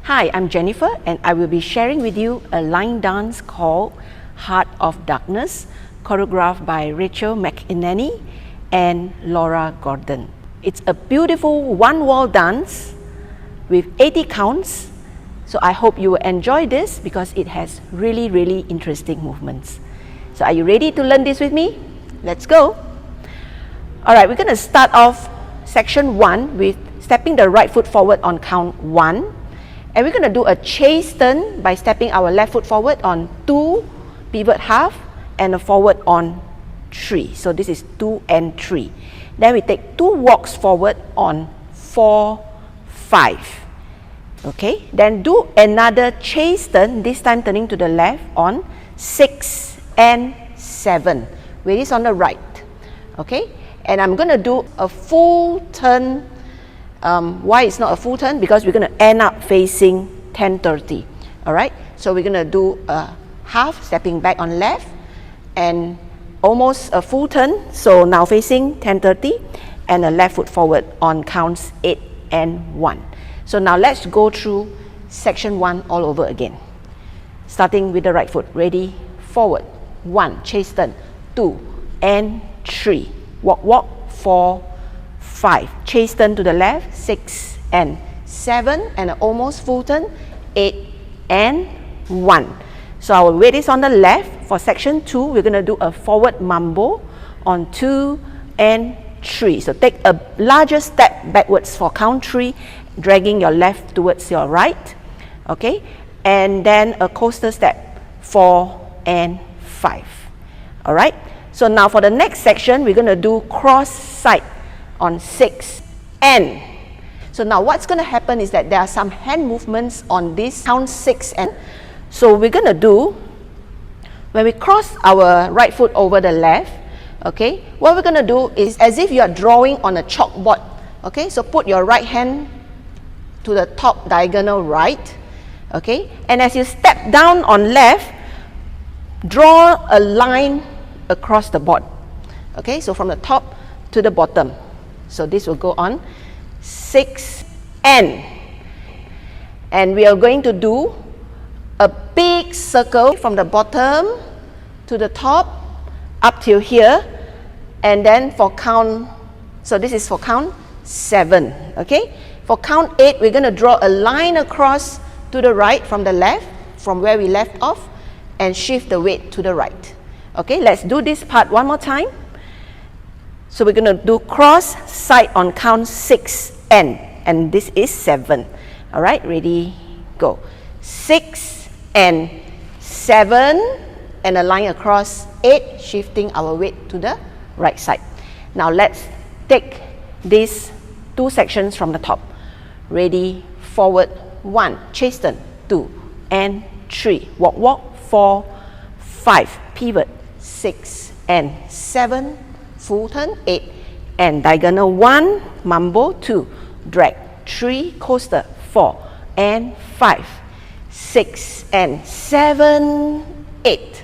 Hi, I'm Jennifer and I will be sharing with you a line dance called Heart of Darkness, choreographed by Rachael McEnaney and Laura Gordon. It's a beautiful one-wall dance with 80 counts, so I hope you will enjoy this because it has really interesting movements. So are you ready to learn this with me? Let's go! Alright, we're going to start off section 1 with stepping the right foot forward on count 1. And we're going to do a chase turn by stepping our left foot forward on 2, pivot half, and a forward on 3. So this is 2 and 3. Then we take 2 walks forward on 4, 5. Okay, then do another chase turn, this time turning to the left on 6 and 7. Weight is on the right. Okay, and I'm going to do a full turn. Why it's not a full turn? Because we're going to end up facing 10:30. Alright, so we're going to do a half, stepping back on left, and almost a full turn. So now facing 10:30, and a left foot forward on counts 8 and 1. So now let's go through section 1 all over again. Starting with the right foot. Ready, forward. 1, chase turn. 2 and 3. Walk, walk. 4, 5. Chase turn to the left. 6 and 7. And an almost full turn. 8 and 1. So our weight is on the left. For section 2, we're going to do a forward mambo on 2 and 3. So take a larger step backwards for count 3, dragging your left towards your right. Okay, and then a coaster step 4 and 5. Alright, so now for the next section, we're going to do cross side on 6 and. So now what's going to happen is that there are some hand movements on this count 6 and. So we're going to do, when we cross our right foot over the left, okay, what we're going to do is as if you are drawing on a chalkboard. Okay, so put your right hand to the top diagonal right. Okay, and as you step down on left, draw a line across the board. Okay, so from the top to the bottom. So this will go on 6 and we are going to do a big circle from the bottom to the top up till here, and then for count, so this is for count 7. Okay, for count 8 we're going to draw a line across to the right from the left, from where we left off, and shift the weight to the right. Okay, let's do this part one more time. So we're going to do cross side on count 6 and this is 7. Alright, ready, go. 6 and 7, and a line across 8, shifting our weight to the right side. Now let's take these 2 sections from the top. Ready, forward, 1, chase turn, 2 and 3, walk, walk, 4, 5, pivot, 6 and 7, full turn, 8, and diagonal 1, mambo, 2, drag, 3, coaster, 4 and 5, 6 and 7, 8.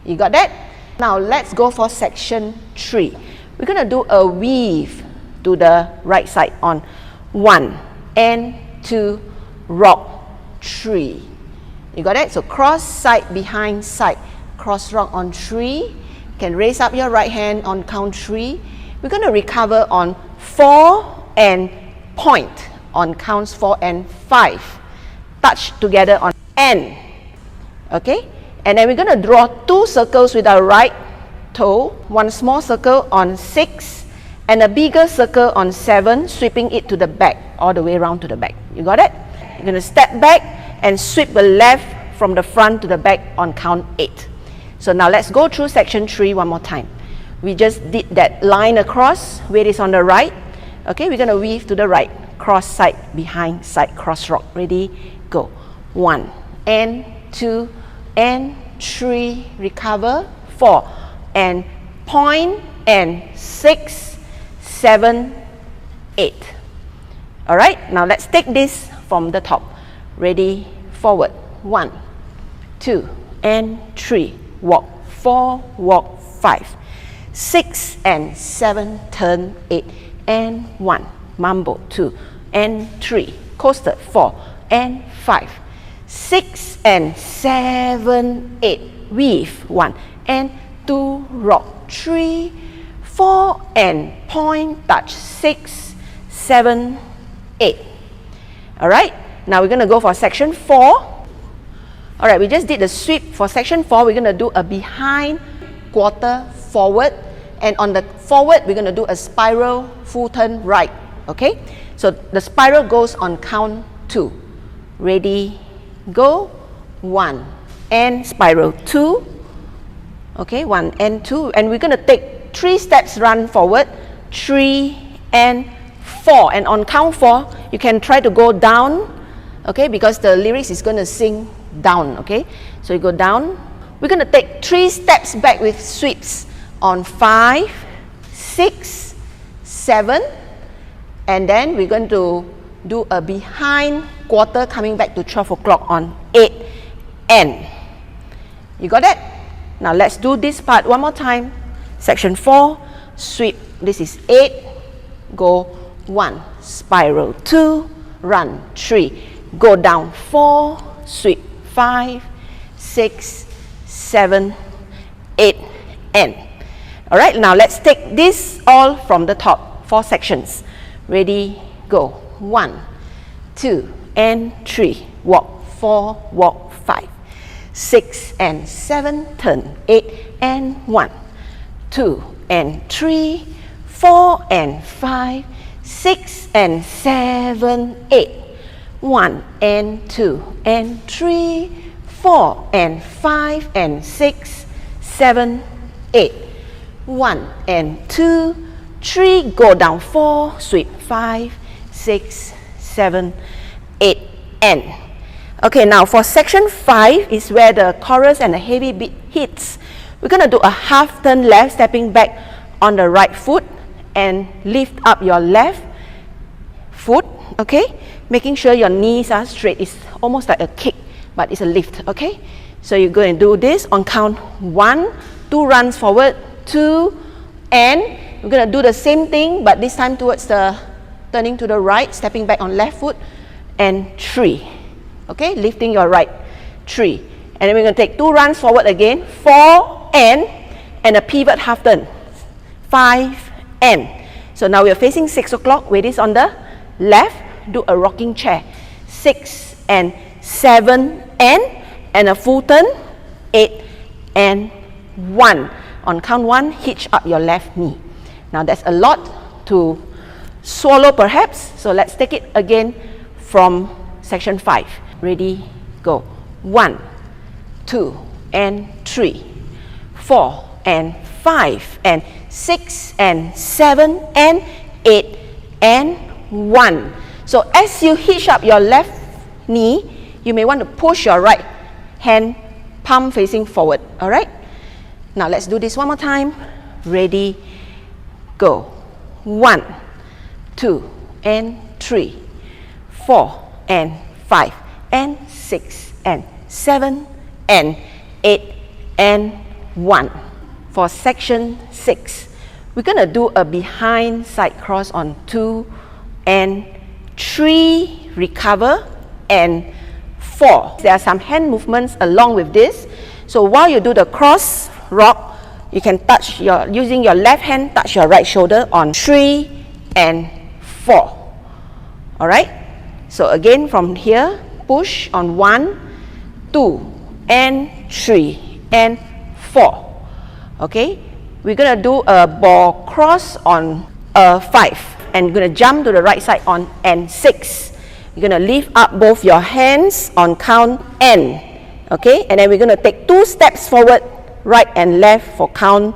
You got that? Now let's go for section 3. We're going to do a weave to the right side on 1 and 2, rock, 3. You got it? So cross side behind side, cross rock on 3. Can raise up your right hand on count 3. We're going to recover on 4 and point on counts 4 and 5. Touch together on N. Okay? And then we're going to draw 2 circles with our right toe. 1 small circle on 6 and a bigger circle on 7, sweeping it to the back, all the way around to the back. You got it? You're going to step back and sweep the left from the front to the back on count 8. So now let's go through section 3 one more time. We just did that line across, weight is on the right. Okay, we're going to weave to the right, cross side behind side, cross rock. Ready, go. 1 and 2 and 3, recover, 4 and point, and 6, 7, 8. Alright, now let's take this from the top. Ready, forward, 1, 2 and 3, walk, 4, walk, 5, 6 and 7, turn, 8 and 1, mambo, 2 and 3, coaster, 4 and 5, 6 and 7, 8, weave, 1 and 2, rock, 3, 4 and point, touch, 6, 7, 8. Alright, now we're going to go for section 4. Alright, we just did the sweep. For section 4, we're going to do a behind, quarter, forward, and on the forward, we're going to do a spiral, full turn right. Okay, so the spiral goes on count 2. Ready, go, 1 and spiral, 2. Okay, 1 and 2, and we're going to take 3 steps, run forward, 3 and 4, and on count 4, you can try to go down, okay, because the lyrics is going to sing down. Okay, so you go down. We're going to take 3 steps back with sweeps on 5, 6, 7, and then we're going to do a behind quarter coming back to 12 o'clock on 8 and. You got that? Now let's do this part one more time. Section 4, sweep. This is 8, go 1, spiral 2, run 3, go down 4, sweep 5, 6, 7, 8, and. Alright, now let's take this all from the top, 4 sections. Ready, go. 1, 2, and 3, walk 4, walk 5, 6 and 7, turn 8 and 1, 2 and 3, 4 and 5, 6 and 7, 8, 1 and 2 and 3, 4 and 5 and 6, 7, 8, 1 and 2, 3, go down 4, sweep 5, 6, 7, 8, and. Okay, now for section 5 is where the chorus and the heavy beat hits. We're going to do a half turn left, stepping back on the right foot and lift up your left foot, okay? Making sure your knees are straight. It's almost like a kick, but it's a lift, okay? So you're going to do this on count 1, 2 runs forward, 2, and we're going to do the same thing, but this time towards the turning to the right, stepping back on left foot, and 3. Okay, lifting your right, 3. And then we're going to take 2 runs forward again, 4 and a pivot half turn, 5 and. So now we're facing 6 o'clock, weight is on the left, do a rocking chair, 6 and 7 and a full turn, 8 and 1. On count 1, hitch up your left knee. Now that's a lot to swallow perhaps, so let's take it again from section 5. Ready, go. 1, 2 and 3, 4 and 5 and 6 and 7 and 8 and 1. So as you hitch up your left knee, you may want to push your right hand palm facing forward. Alright? Now let's do this one more time. Ready, go. 1, 2 and 3, 4 and 5 and 6 and 7 and 8 and 1. For section 6, we're going to do a behind side cross on 2 and 3, recover, and 4. There are some hand movements along with this. So while you do the cross rock, you can touch using your left hand, touch your right shoulder on 3 and 4. Alright? So again from here, push on 1, 2 and 3 and 4. Okay? We're going to do a ball cross on 5. And you're going to jump to the right side on and 6. You're going to lift up both your hands on count N. Okay? And then we're going to take 2 steps forward, right and left for count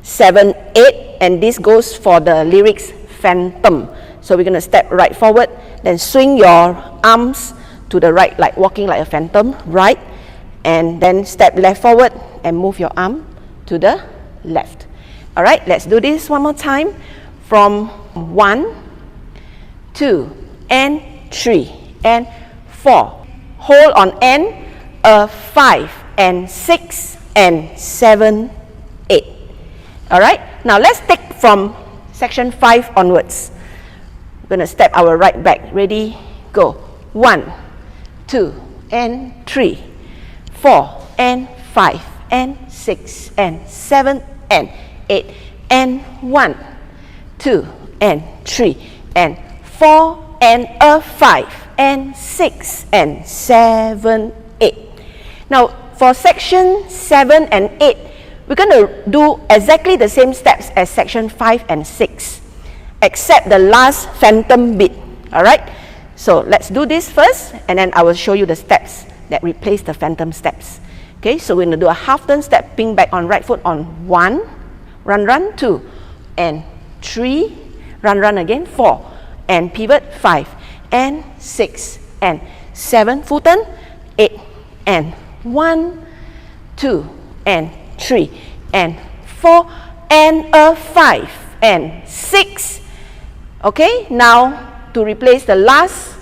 7, 8. And this goes for the lyrics phantom. So we're going to step right forward, then swing your arms to the right, like walking like a phantom, right. And then step left forward and move your arm to the left. Alright, let's do this one more time. From 1, 2, and 3, and 4. Hold on N, 5, and 6, and 7, 8. Alright, now let's take from section 5 onwards. We're going to step our right back. Ready, go. 1, 2 and 3, 4 and 5 and 6 and 7 and 8 and 1, 2 and 3 and 4 and a 5 and 6 and 7, 8. Now for section 7 and 8, we're going to do exactly the same steps as section 5 and 6, except the last phantom beat. Alright, so let's do this first, and then I will show you the steps that replace the phantom steps. Okay, so we're going to do a half turn, stepping back on right foot on 1, run, run, 2, and 3, run, run again, 4, and pivot, 5, and 6, and 7, full turn, 8, and 1, 2, and 3, and 4, and a 5, and 6. Okay, now to replace the last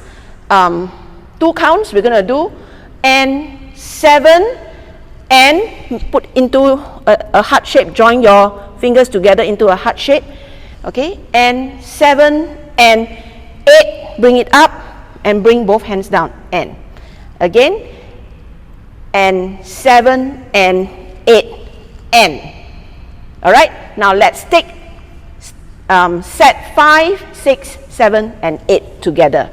2 counts, we're going to do and 7, and put into a heart shape, join your fingers together into a heart shape. Okay, and 7 and 8, bring it up and bring both hands down, and again, and 7 and 8, and. Alright, now let's take set 5, 6, 7 and 8 together.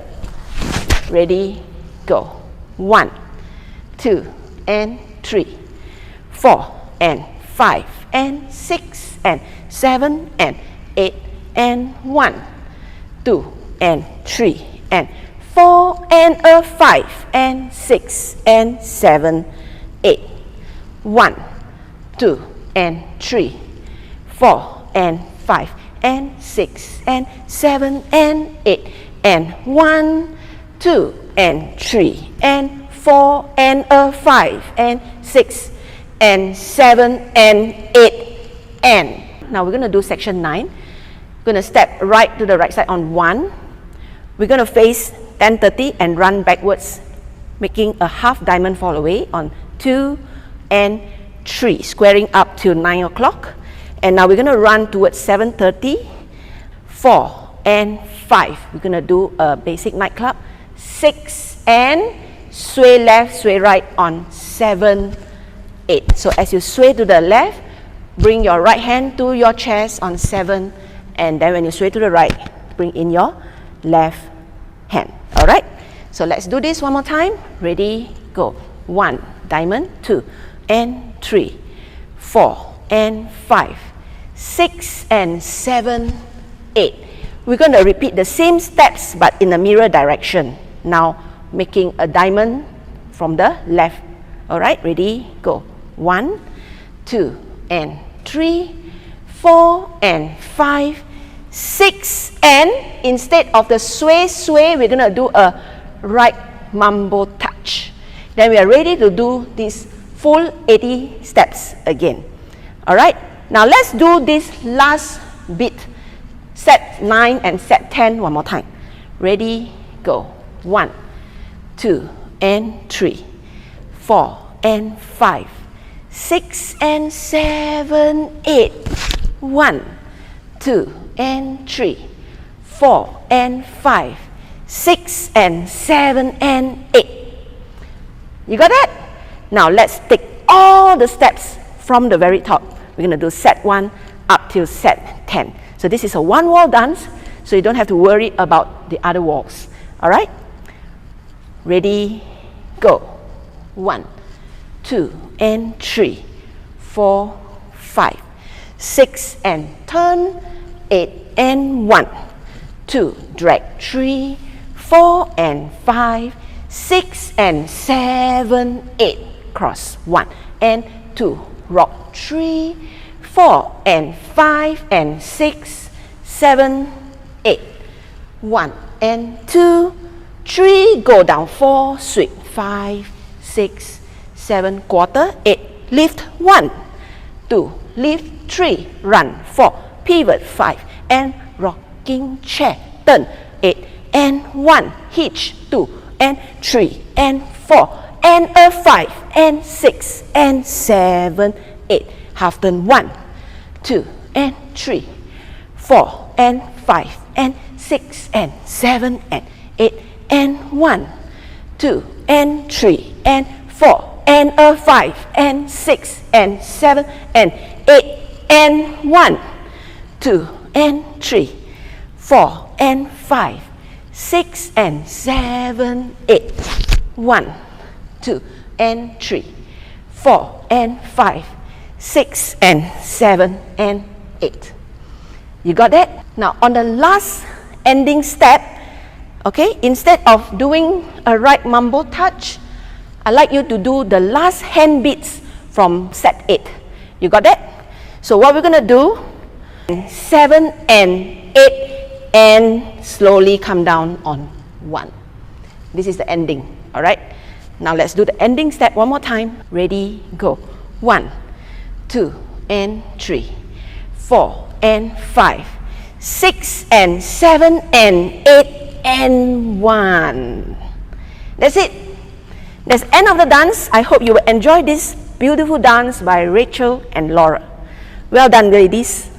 Ready, go. 1, 2 and 3, 4 and 5 and 6 and 7 and 8 and 1, 2 and 3 and 4 and a 5 and 6 and 7, 8. 1, 2 and 3, 4 and 5 and 6 and 7 and 8 and 1, 2 and 3 and 4 and a 5 and 6 and 7 and 8 and. Now we're going to do section 9. We're going to step right to the right side on 1. We're going to face 10-30 and run backwards, making a half diamond fall away on 2 and 3, squaring up till 9 o'clock. And now we're going to run towards 7:30, 4 and 5. We're going to do a basic nightclub. 6 and sway left, sway right on 7, 8. So as you sway to the left, bring your right hand to your chest on 7, and then when you sway to the right, bring in your left hand. Alright, so let's do this one more time. Ready, go. 1, diamond, 2 and 3, 4 and 5, 6 and 7, 8. We're going to repeat the same steps but in a mirror direction. Now making a diamond from the left. Alright, ready, go. 1, 2 and 3, 4 and 5, 6, and instead of the sway, we're going to do a right mambo touch. Then we are ready to do this full 80 steps again. Alright, now let's do this last bit, set 9 and set 10 one more time. Ready, go. 1, 2 and 3, 4 and 5, 6 and 7, 8. 1, 2 and 3, 4 and 5, 6 and 7 and 8. You got that? Now let's take all the steps from the very top. We're going to do set 1 up till set 10. So this is a one wall dance, so you don't have to worry about the other walls. Alright? Ready, go. 1, 2 and 3, 4, 5, 6 and turn, 8 and 1, 2, drag 3, 4 and 5, 6 and 7, 8, cross 1 and 2, rock 3, 4 and 5 and 6, 7, 8, 1 and 2, 3, go down 4, sweep 5, 6, 7, quarter, 8, lift 1, 2, lift 3, run 4, pivot 5, and rocking chair, turn 8 and 1, hitch 2 and 3 and 4 and a 5 and 6 and 7, 8, half turn 1, 2 and 3, 4 and 5 and 6 and 7 and 8 and 1, 2 and 3 and 4 and a 5 and 6 and 7 and 8 and 1, 2 and 3, 4 and 5, 6 and 7, 8, 1, 2 and 3, 4 and 5, 6 and 7 and 8. You got that? Now on the last ending step, okay, instead of doing a right mambo touch, I'd like you to do the last hand beats from step 8. You got that? So what we're going to do, 7 and 8 and slowly come down on 1. This is the ending, all right? Now let's do the ending step one more time. Ready, go. 1, 2 and 3, 4 and 5, 6 and 7 and 8 and 1. That's it. That's the end of the dance. I hope you will enjoy this beautiful dance by Rachael and Laura. Well done, ladies.